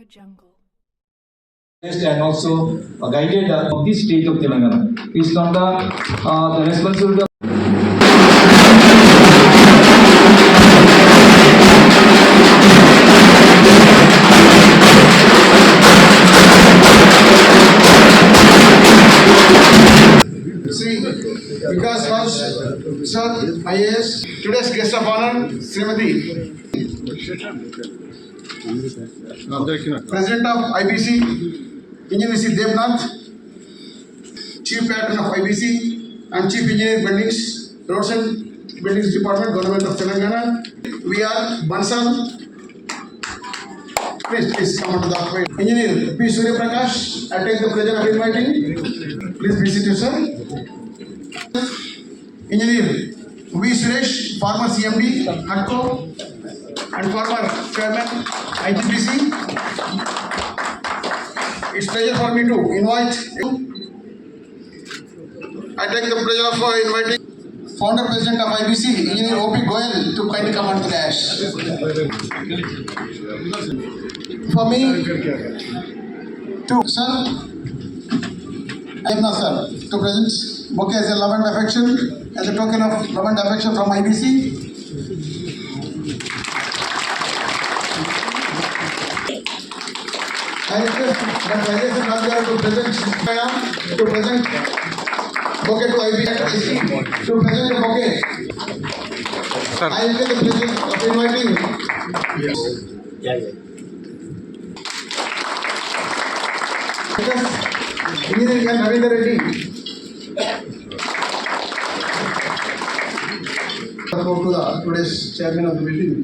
Jungle. And also guided of the state of Telangana. It's not the responsibility of Vikas Raj, sir, IAS. Today's guest of honor, Srimati, President of IBC, Engineer C. Devnath, Chief Patron of IBC and Chief Engineer Buildings, Roads and Buildings Department, Government of Telangana. We are Bansal. Please come on to the point. Engineer P. Surya Prakash, I take the pleasure of inviting. Please visit you, sir. Engineer V. Suresh, former CMD, HUDCO, and former Chairman, IGPC. It's pleasure for me to invite. I take the pleasure of inviting Founder President of IBC, Engineer O.P. Goyal, to kindly come on to the dash. For me, to sir, Devnath sir, to present bouquet as a love and affection, as a token of love and affection from IBC. I request that Rajesh and Rajgar to present bouquet to IBC, to present a bouquet. Sir. I request the pleasure of inviting. Yes. Because Engineer Ravindra Reddy. To the today's chairman of the meeting.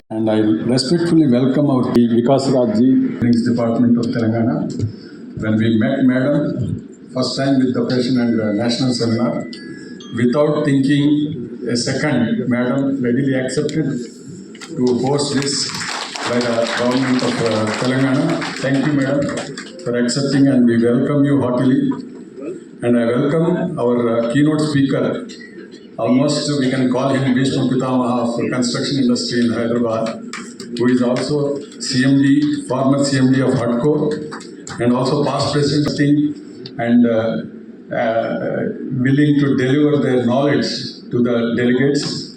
And I respectfully welcome our Vikas Raj Buildings Department of Telangana. When we met Madam first time with the President and National Seminar, without thinking a second, Madam readily accepted to host this by the government of Telangana. Thank you, Madam, for accepting, and we welcome you heartily. And I welcome our keynote speaker. Almost we can call him Vishnu Pitamaha of construction industry in Hyderabad, who is also CMD, former CMD of HUDCO, and also past president and willing to deliver their knowledge to the delegates.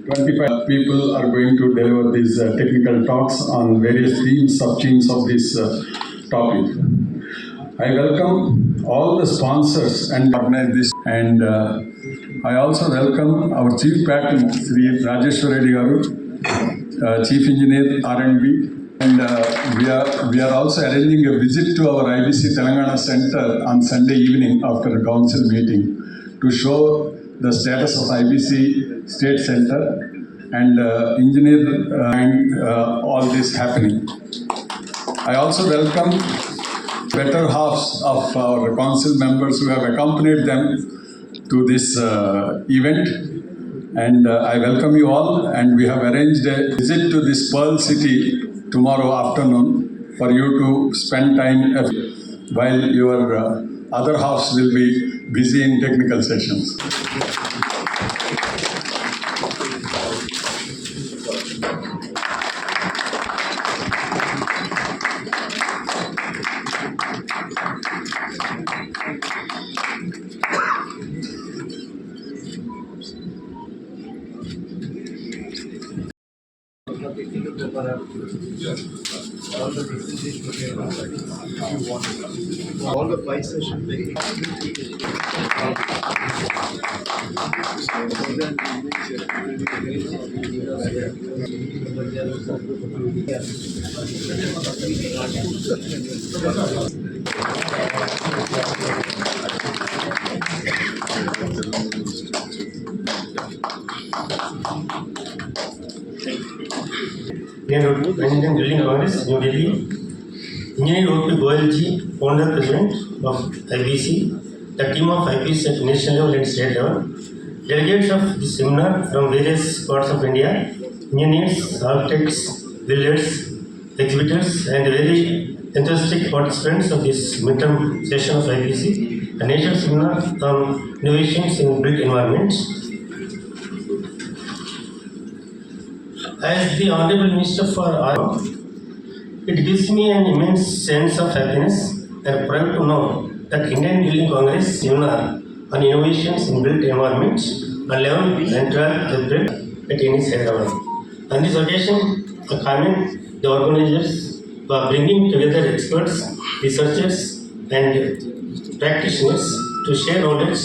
25 people are going to deliver these technical talks on various themes, sub-themes of this topic. I welcome all the sponsors and organize this, and I also welcome our Chief Patron, Sri Rajeshwar Reddy Garu, Chief Engineer R&B, and we are also arranging a visit to our IBC Telangana Center on Sunday evening after a council meeting to show the status of IBC State Center and engineer and all this happening. I also welcome better halves of our council members who have accompanied them to this event, and I welcome you all, and we have arranged a visit to this Pearl City tomorrow afternoon for you to spend time while your other halves will be busy in technical sessions. All the 5 sessions. President Building Congress, New Delhi. Engineer O.P. Goyal ji, founder president of IBC, the team of IBC at national level and state level, delegates of the seminar from various parts of India, engineers, architects, builders, exhibitors, and very enthusiastic participants of this midterm session of IBC, a national seminar on innovations in built environments. As the Honorable Minister for Art, it gives me an immense sense of happiness and proud to know that Indian Building Congress seminar on innovations in built environments on 11th and 12th April at INIS Hyderabad. On this occasion, I commend the organizers for bringing together experts, researchers, and practitioners to share knowledge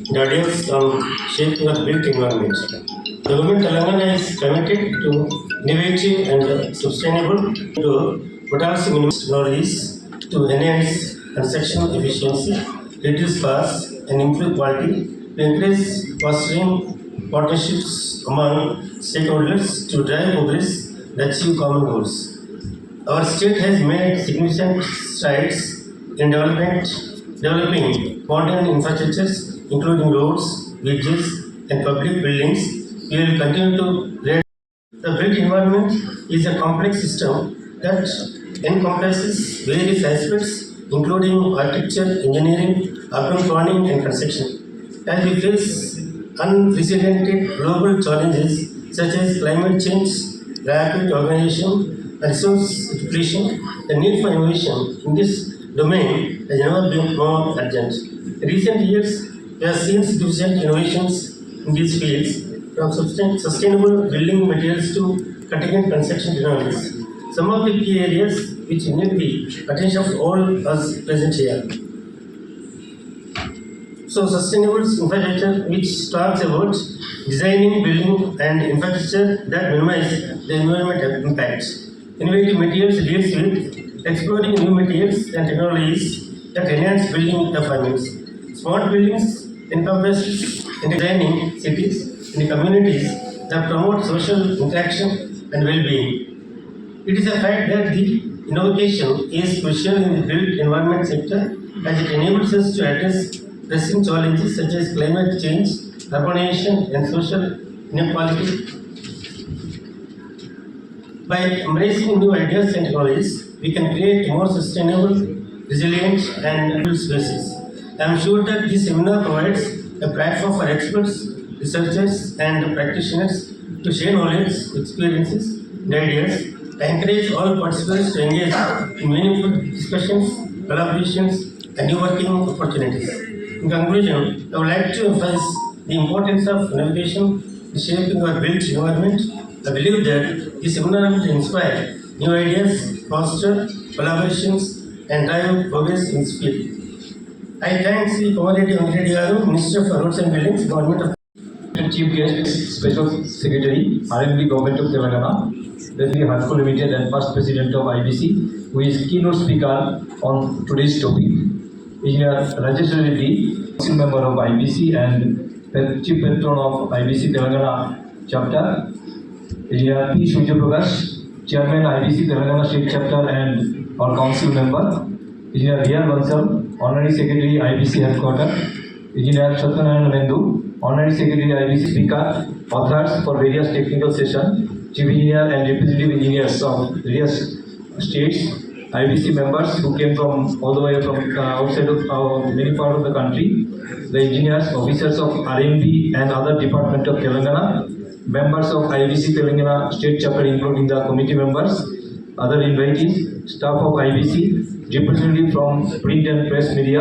and ideas on shaping of built environments. The government Telangana is committed to innovative and sustainable to potential minimum technologies to enhance construction efficiency, reduce costs, and improve quality, to increase fostering partnerships among stakeholders to drive progress and achieve common goals. Our state has made significant strides in developing modern infrastructures, including roads, bridges, and public buildings. We will continue to lead. The built environment is a complex system that encompasses various aspects, including architecture, engineering, urban planning, and construction. As we face unprecedented global challenges such as climate change, rapid urbanization, and resource depletion, the need for innovation in this domain has never been more urgent. In recent years, we have seen significant innovations in these fields, from sustainable building materials to cutting-edge construction technologies. Some of the key areas which need the attention of all us present here. So, sustainable infrastructure, which talks about designing, building, and infrastructure that minimize the environmental impact. Innovative materials deals with exploring new materials and technologies that enhance building performance. Smart buildings encompass designing cities in communities that promote social interaction and well-being. It is a fact that the innovation is crucial in the built environment sector as it enables us to address pressing challenges such as climate change, urbanization, and social inequality. By embracing new ideas and technologies, we can create more sustainable, resilient, and built spaces. I am sure that this seminar provides a platform for experts, researchers, and practitioners to share knowledge, experiences, and ideas. I encourage all participants to engage in meaningful discussions, collaborations, and new working opportunities. In conclusion, I would like to emphasize the importance of innovation in shaping our built environment. I believe that this seminar will inspire new ideas, foster collaborations, and drive progress in this field. I thank Sri Komareti Venkatreddy Garu, Minister for Roads and Buildings, Government of Chief Guest, Special Secretary, RMB Government of Telangana, Basically Hartful Limited and First President of IBC, who is keynote speaker on today's topic. Engineer Rajesh Reddy, Council Member of IBC and Chief Patron of IBC Telangana Chapter. Engineer P. Surya Prakash, Chairman IBC Telangana State Chapter and our Council Member. Engineer V.R. Bansal, Honorary Secretary IBC Headquarters. Engineer Satyanarayana Nendu, Honorary Secretary IBC Speaker, authors for various technical sessions, Chief Engineer and Representative Engineers of various states, IBC members who came from all the way from outside of many parts of the country, the engineers, officers of RMB and other departments of Telangana, members of IBC Telangana State Chapter including the committee members, other invitees, staff of IBC, representative from print and press media,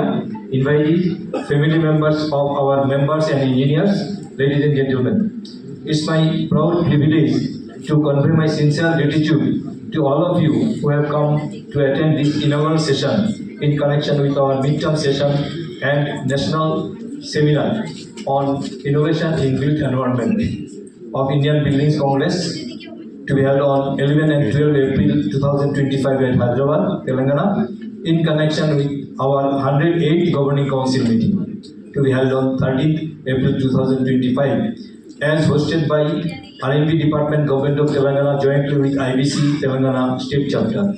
invitees, family members of our members and engineers, ladies and gentlemen. It's my proud privilege to convey my sincere gratitude to all of you who have come to attend this inaugural session in connection with our midterm session and national seminar on innovation in built environment of Indian Buildings Congress to be held on 11 and 12 April 2025 at Hyderabad, Telangana, in connection with our 108th Governing Council meeting to be held on 13th April 2025 as hosted by R&B Department, Government of Telangana jointly with IBC Telangana State Chapter.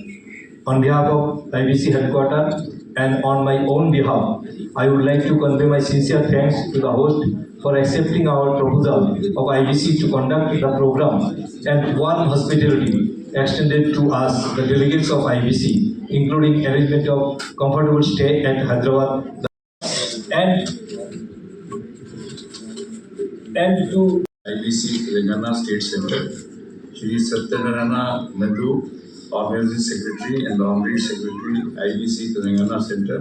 On behalf of IBC Headquarters and on my own behalf, I would like to convey my sincere thanks to the host for accepting our proposal of IBC to conduct the program and warm hospitality extended to us, the delegates of IBC, including arrangement of comfortable stay at Hyderabad and to IBC Telangana State Center, Shri Satyanarayana Nandu, Organizing Secretary and Honorary Secretary, IBC Telangana Center,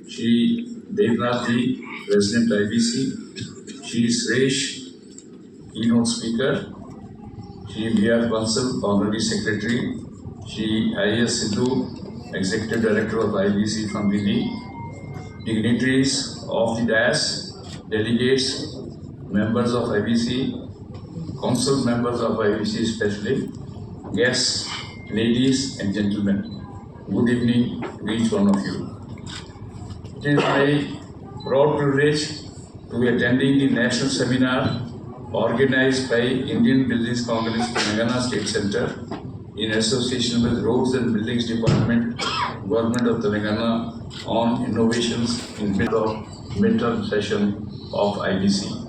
Shri Devnath Ji, President IBC, Shri Suresh, Keynote Speaker, Shri B.R. Bansal, Honorary Secretary, Shri IAS Sidhu, Executive Director of IBC from Delhi, dignitaries of the dais, delegates, members of IBC, council members of IBC especially, guests, ladies and gentlemen, good evening to each one of you. It is my proud privilege to be attending the national seminar organized by Indian Buildings Congress Telangana State Center in association with Roads and Buildings Department, Government of Telangana on innovations in midterm session of IBC.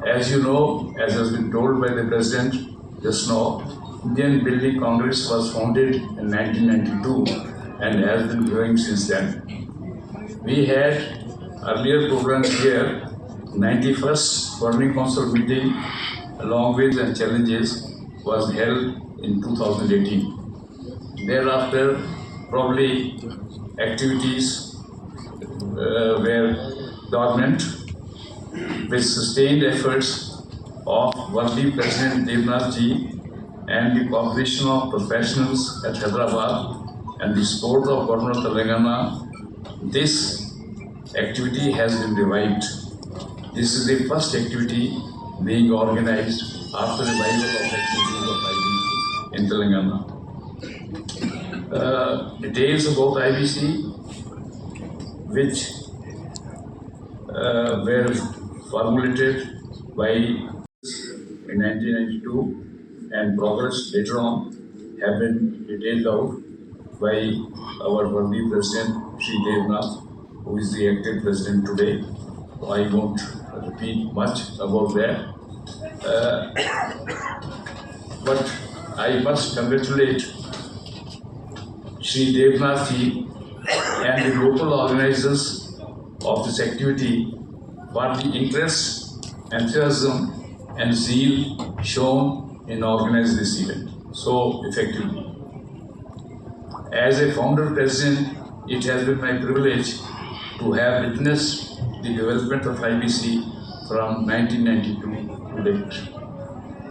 As you know, as has been told by the President just now, Indian Building Congress was founded in 1992 and has been growing since then. We had earlier programs here, 91st Governing Council meeting along with and challenges was held in 2018. Thereafter, probably activities were dormant with sustained efforts of worthy President Devnath Ji and the cooperation of professionals at Hyderabad and the support of Government of Telangana, this activity has been revived. This is the first activity being organized after revival of activities of IBC in Telangana. Details about IBC, which were formulated by in 1992 and progress later on have been detailed out by our worthy President Shri Devnath, who is the active President today. I won't repeat much about that. But I must congratulate Shri Devnath Ji and the local organizers of this activity for the interest, enthusiasm and zeal shown in organizing this event so effectively. As a founder president, it has been my privilege to have witnessed the development of IBC from 1992 to date.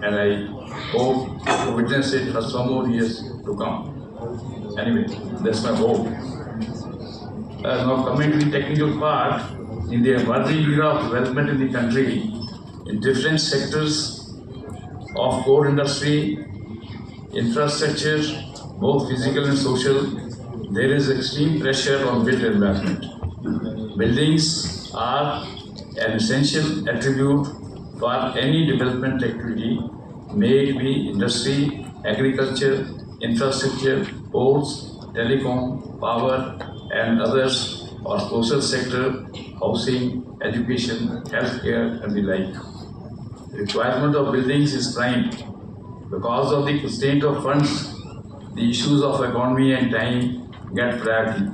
And I hope to witness it for some more years to come. Anyway, that's my hope. Now coming to the technical part, in the emerging era of development in the country, in different sectors of core industry, infrastructure, both physical and social, there is extreme pressure on built environment. Buildings are an essential attribute for any development activity, may it be industry, agriculture, infrastructure, ports, telecom, power, and others, or social sector, housing, education, healthcare, and the like. The requirement of buildings is prime. Because of the constraint of funds, the issues of economy and time get priority.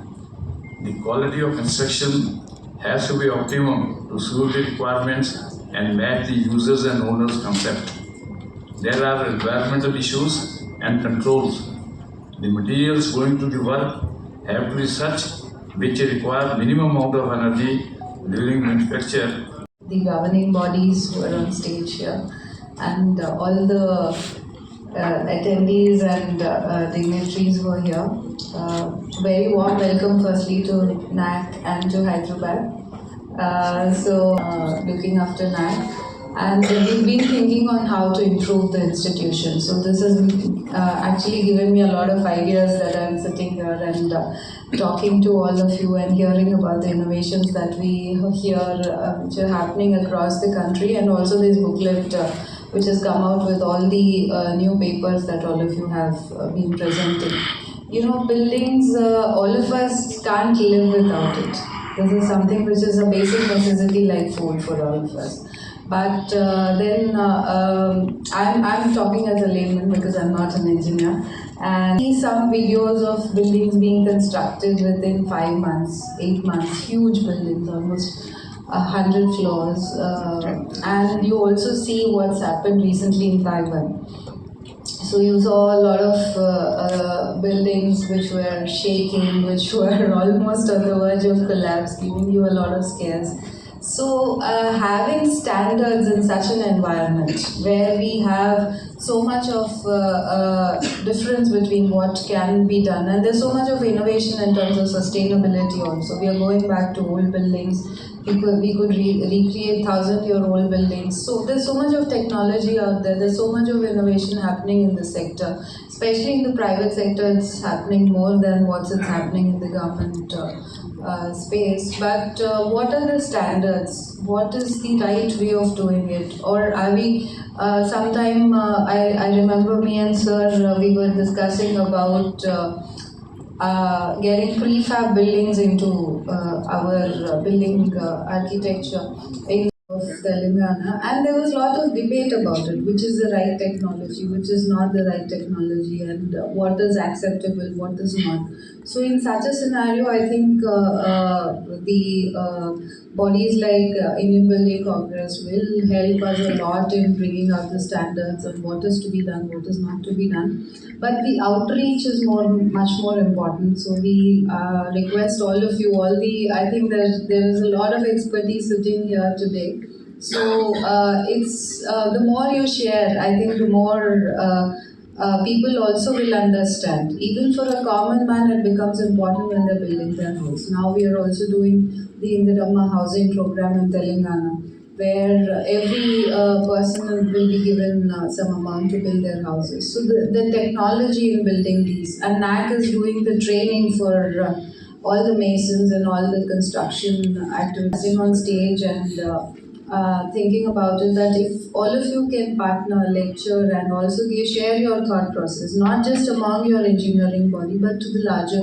The quality of construction has to be optimum to suit the requirements and match the users and owners' concept. There are environmental issues and controls. The materials going to the work have to be such which require minimum amount of energy during manufacture. The governing bodies who are on stage here, and all the attendees and dignitaries who are here. Very warm welcome firstly to NAC and to Hyderabad. Looking after NAC. And we've been thinking on how to improve the institution. So this has actually given me a lot of ideas that I'm sitting here and talking to all of you and hearing about the innovations that we hear which are happening across the country, and also this booklet which has come out with all the new papers that all of you have been presenting. You know, buildings, all of us can't live without it. This is something which is a basic necessity like food for all of us. But I'm talking as a layman because I'm not an engineer, and see some videos of buildings being constructed within 5 months, 8 months, huge buildings, almost 100 floors, and you also see what's happened recently in Taiwan. So you saw a lot of buildings which were shaking, which were almost on the verge of collapse, giving you a lot of scares. So having standards in such an environment where we have so much of difference between what can be done, and there's so much of innovation in terms of sustainability also. We are going back to old buildings. We could recreate 1,000-year-old buildings. So there's so much of technology out there. There's so much of innovation happening in the sector, especially in the private sector. It's happening more than what's happening in the government space. But what are the standards? What is the right way of doing it? Or are we? Sometime I remember me and Sir we were discussing about. Getting prefab buildings into our building architecture in Telangana, and there was a lot of debate about it, which is the right technology, which is not the right technology, and what is acceptable, what is not. So in such a scenario, I think the bodies like Indian Building Congress will help us a lot in bringing up the standards of what is to be done, what is not to be done. But the outreach is much more important. So we request all of you, I think there is a lot of expertise sitting here today. So it's the more you share, I think the more people also will understand. Even for a common man, it becomes important when they're building their house. Now we are also doing the Indiramma housing program in Telangana, where every person will be given some amount to build their houses. So the technology in building these, and NAC is doing the training for all the masons and all the construction activities. Sitting on stage and thinking about it, that if all of you can partner, lecture, and also share your thought process, not just among your engineering body, but to the larger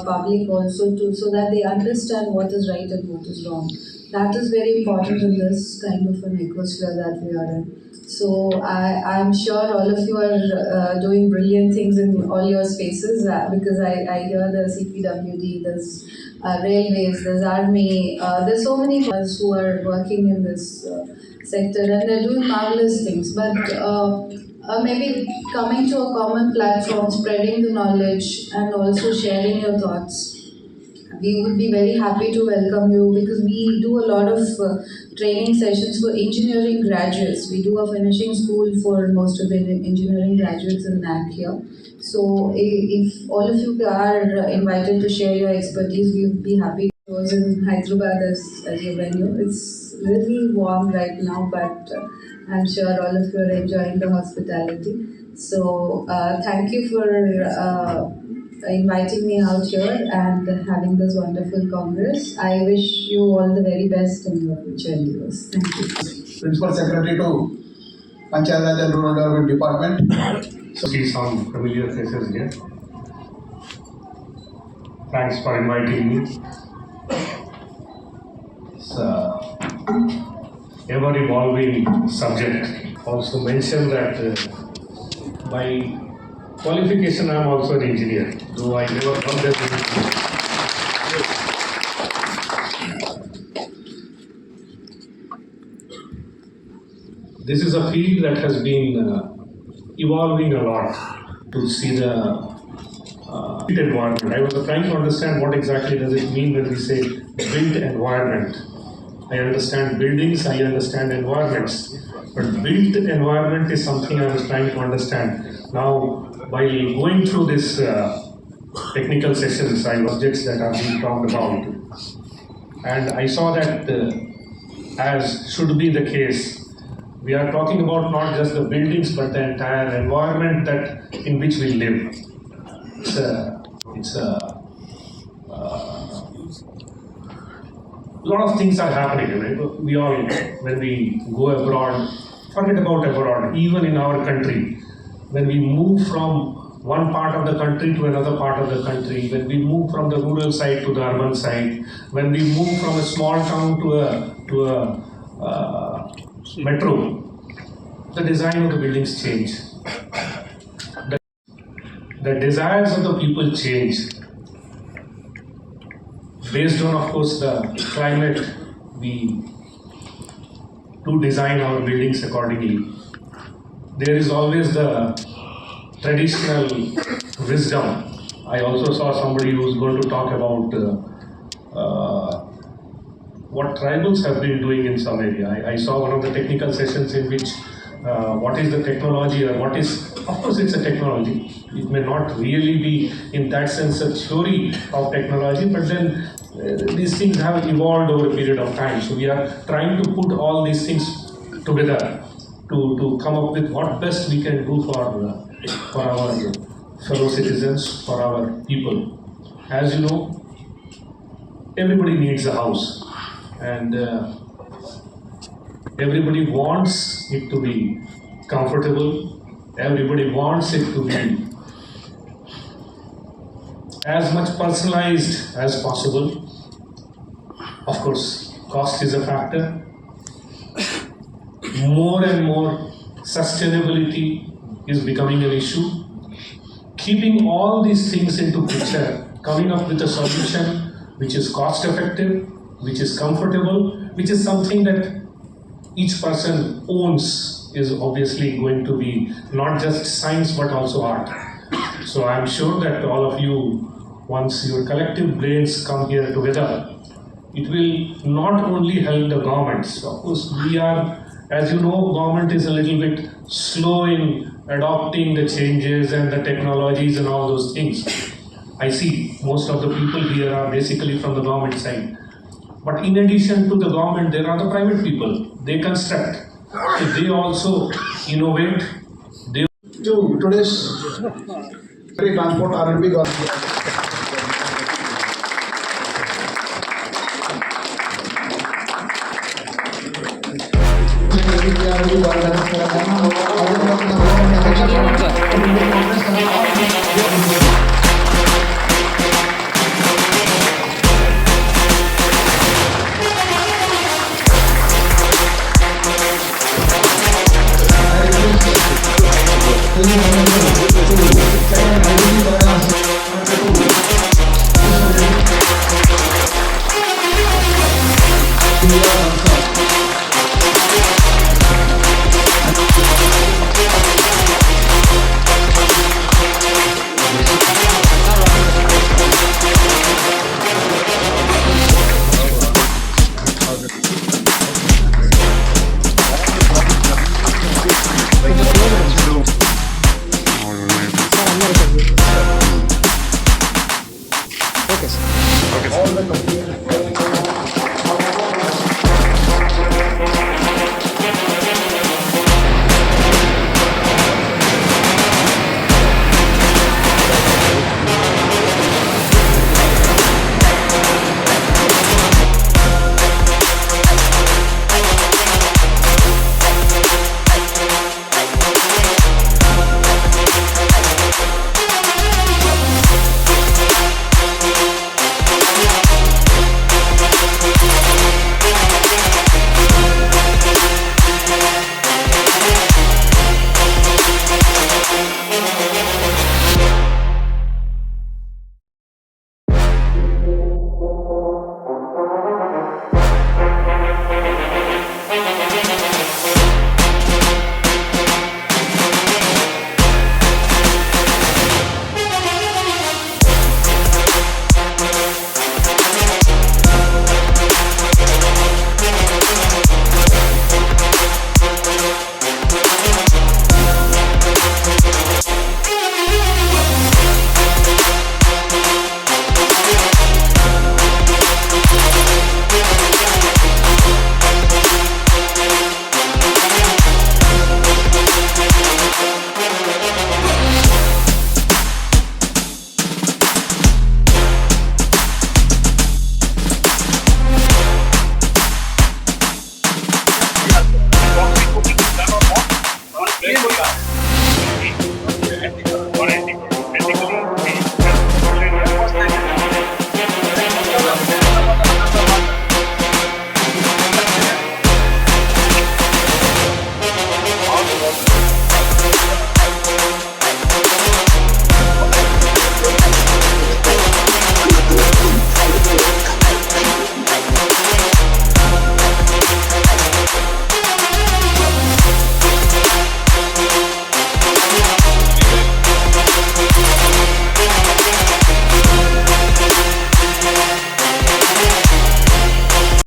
public also, so that they understand what is right and what is wrong. That is very important in this kind of an ecosphere that we are in. So I'm sure all of you are doing brilliant things in all your spaces because I hear the CPWD, there's railways, there's army, there's so many people who are working in this sector, and they're doing marvelous things. But maybe coming to a common platform, spreading the knowledge, and also sharing your thoughts. We would be very happy to welcome you because we do a lot of training sessions for engineering graduates. We do a finishing school for most of the engineering graduates in NAC here. So if all of you are invited to share your expertise, we would be happy. I was in Hyderabad as your venue. It's really warm right now, but I'm sure all of you are enjoying the hospitality. So thank you for inviting me out here and having this wonderful congress. I wish you all the very best in your future endeavors. Thank you. Principal Secretary to Panchayat and Rural Development Department. See some familiar faces here. Thanks for inviting me. It's ever evolving subject. Also mention that by qualification I am also an engineer, though I never worked as an engineer. This is a field that has been evolving a lot to see the built environment. I was trying to understand what exactly does it mean when we say built environment. I understand buildings, I understand environments. But built environment is something I was trying to understand. Now, while going through this technical sessions, subjects that are being talked about, and I saw that as should be the case, we are talking about not just the buildings but the entire environment that in which we live. It's a lot of things are happening. Right? We all, when we go abroad, forget about abroad, even in our country, when we move from one part of the country to another part of the country, when we move from the rural side to the urban side, when we move from a small town to a metro, the design of the buildings change. The desires of the people change. Based on, of course, the climate, we do design our buildings accordingly. There is always the traditional wisdom. I also saw somebody who's going to talk about what tribals have been doing in some area. I saw one of the technical sessions in which what is the technology or what is, of course it's a technology. It may not really be in that sense a theory of technology, but then these things have evolved over a period of time. So we are trying to put all these things together to come up with what best we can do for our fellow citizens, for our people. As you know, everybody needs a house, and everybody wants it to be comfortable. Everybody wants it to be as much personalized as possible. Of course, cost is a factor. More and more sustainability is becoming an issue. Keeping all these things into picture, coming up with a solution which is cost effective, which is comfortable, which is something that each person owns, is obviously going to be not just science but also art. So I'm sure that all of you, once your collective brains come here together, it will not only help the governments. Of course, we are, as you know, government is a little bit slow in adopting the changes and the technologies and all those things. I see most of the people here are basically from the government side. But in addition to the government, there are the private people. They construct. So they also innovate. To today's transport R&B government. Okay, sir.